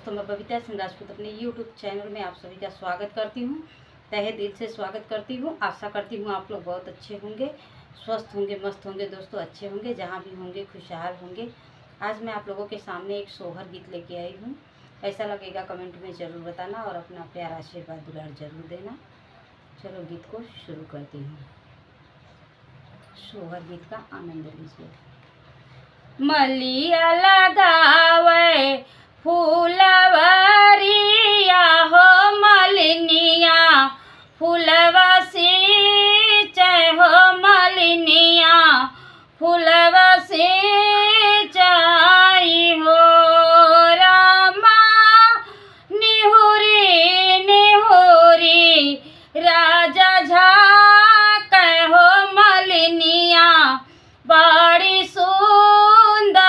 दोस्तों, मैं बबीता सिंह राजपूत अपने YouTube चैनल में आप सभी का स्वागत करती हूँ। तहे दिल से स्वागत करती हूँ। आशा करती हूँ आप लोग बहुत अच्छे होंगे, स्वस्थ होंगे, मस्त होंगे। दोस्तों अच्छे होंगे, जहाँ भी होंगे खुशहाल होंगे। आज मैं आप लोगों के सामने एक सोहर गीत लेके आई हूँ। ऐसा लगेगा कमेंट में ज़रूर बताना और अपना प्यार आशीर्वाद दुलार जरूर देना। चलो गीत को शुरू करती हूँ। सोहर गीत का आनंद लीजिए। मलिया लगावे फूलवरिया हो मलिनिया, फूलवा सींचे हो मलिनिया, फूलवा सींचाई हो रामा। निहुरी निहुरी राजा झाके हो मलिनिया, बड़ी सुंदर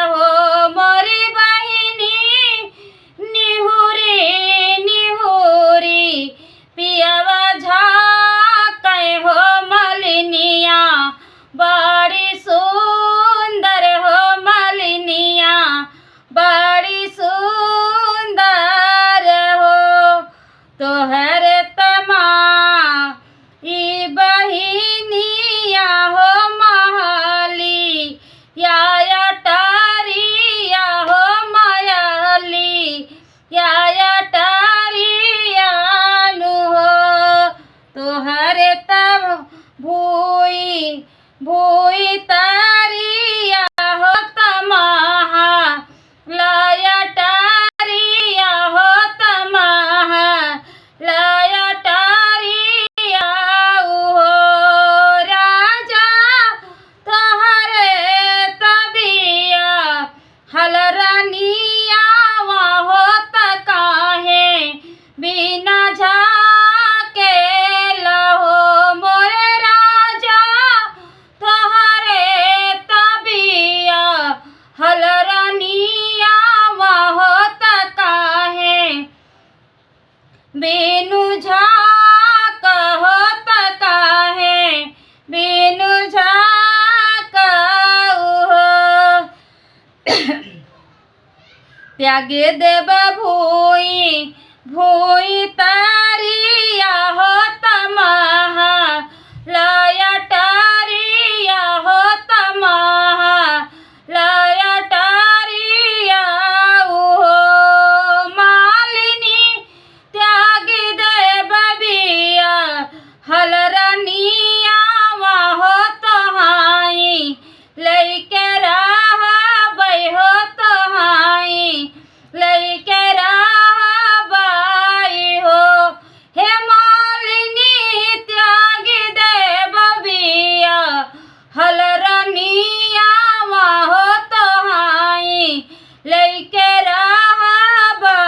हो मोरी बहिनी। निहुरी निहुरी पियवा झाके हो मलिनिया, बड़ी सुंदर हो मलिनिया, बड़ी सुंदर हो। तोहर तमा ई बहिनिया हो महली या अटारिया हो मायली या अटारिया नु हो। तोहर तब भूई भूई तारिया हो तमाहा लाया टारिया हो तमाहा लाया टारिया हो। राजा तोहरे तबिया हलरनिया हो तकाहे बिना झाके लहो मोरे राजा। तोहरे तबिया हलरनिया हो तकाहे बिनु झाक हो तकाहे बिनु झाक हो। त्यागे देव भूई भूई तारिया हो तमाहा लाया टारिया हो तमाहा लाया टारिया हो। मालिनी त्यागी देव बिया हलरनिया हो तोहाई लैके रहबै हो तोहाई लैके रहबै हो। हे मालिनी त्यागी देव बिया हलरनिया हो तोहाई लैके रहबै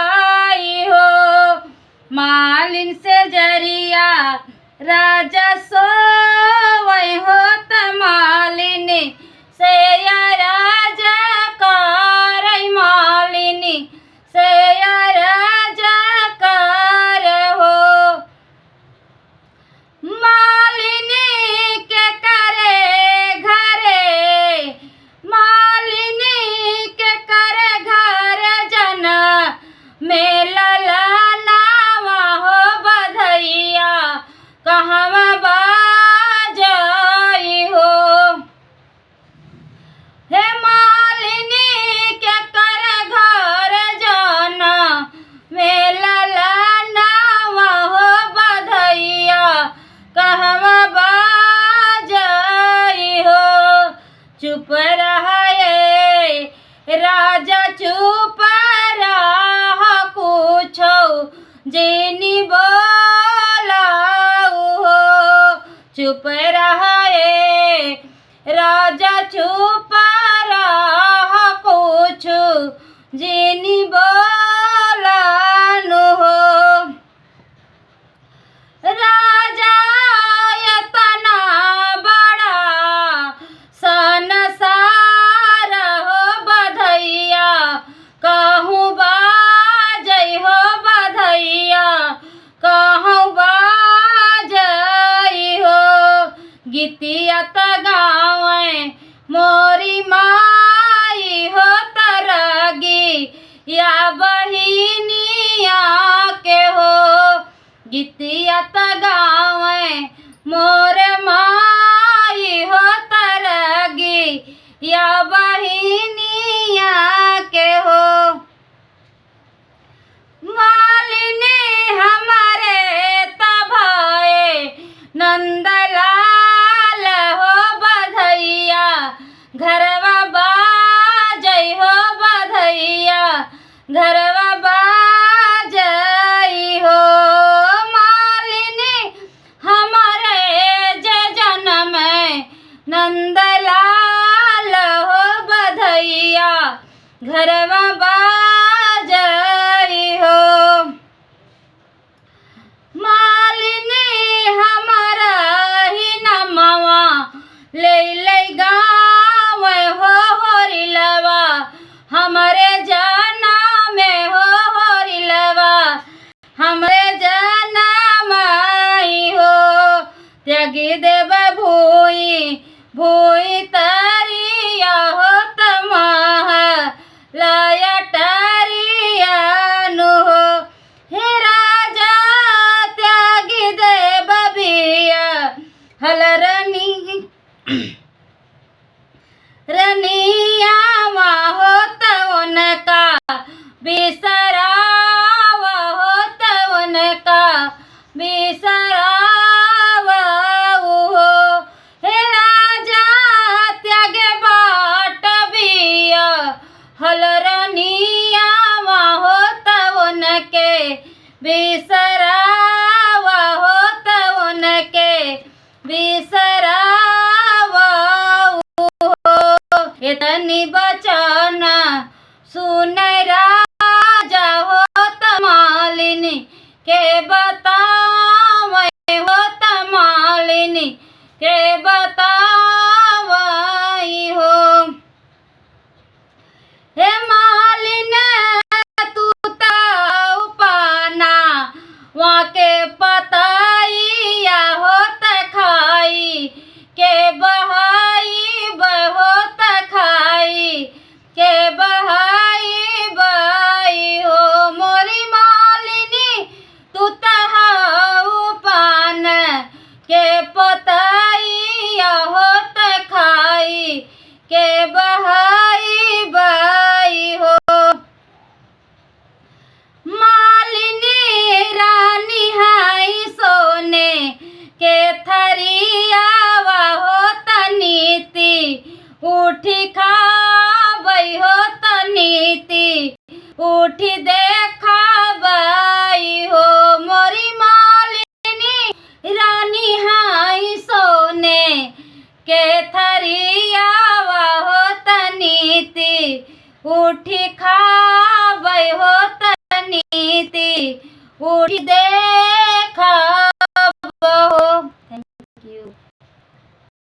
हो। मालिन से जरिया राजा सोवै हो तमालिनी से या राजा करई मालिनी से या राजा कर हो। मालिनी के करे घरे मालिनी के करे घर जन मेला नावा हो बधैया कहवा बाजई हो। हे मालिनी के कर घर जन मेला नावा हो बधैया कहवा बाजई हो। चुप रहे राजा चुप रह कुछो जिनी बोलाऊ हो। चुप रहे राजा चुप रह कुछ जिनी बोलानु हो। राजा यतना बड़ा संसार हो बधैया कहूँ बाजई हो बधैया कहूँ बाजई हो। गीतिया त गावे मोरी माई हो तरगी या बहिनिया के हो गीतिया त गावे मोर माई हो तरगी या बहिनिया के हो। मालिनी हमारे तभाए नंदलाल हो बधैया घरवा बाजई हो बधैया घरवा बाजई हो। मालिनी हमारे जे जन्म नंदलाल हो बधैया घरवा बाजई हो। मालिनी हमारा ही नमवा ले गाँव हो होरिलवा हमरे जाना में हो होरिलवा हमरे जाना माई हो। त्यागी देव भूई भूई तरिया हो तमाह लाया टरिया नु हो। हे राजा त्यागी देव बिया हलरनी रनिया होत उनका बिसरावा होत उनका बिसरावा हो। हे राजा त्यागे बाट बिया हलरनिया होत उनके बिसरावा होत उनके बिसरावा इतनी बचन सुन राजा होत मालिनी के बतावै होत मालिनी के बतावै हो। हे मालिन तू ताऊ पाना वहाँ के पताइया होत खाई के बहाई बहुत खाई के बहाई बाई हो। मोरी मालिनी तू तहाऊ पान के पताइया होत खाई के बहाई बाई हो। मालिनी रानी हाई सोने के थरियावा होत नीति उठी खाबई होत नीति उठी देखाबई हो। मोरी मालिनी रानी हाई सोने के थरियावा होत नीति उठी खाबई होत नीति उठी दे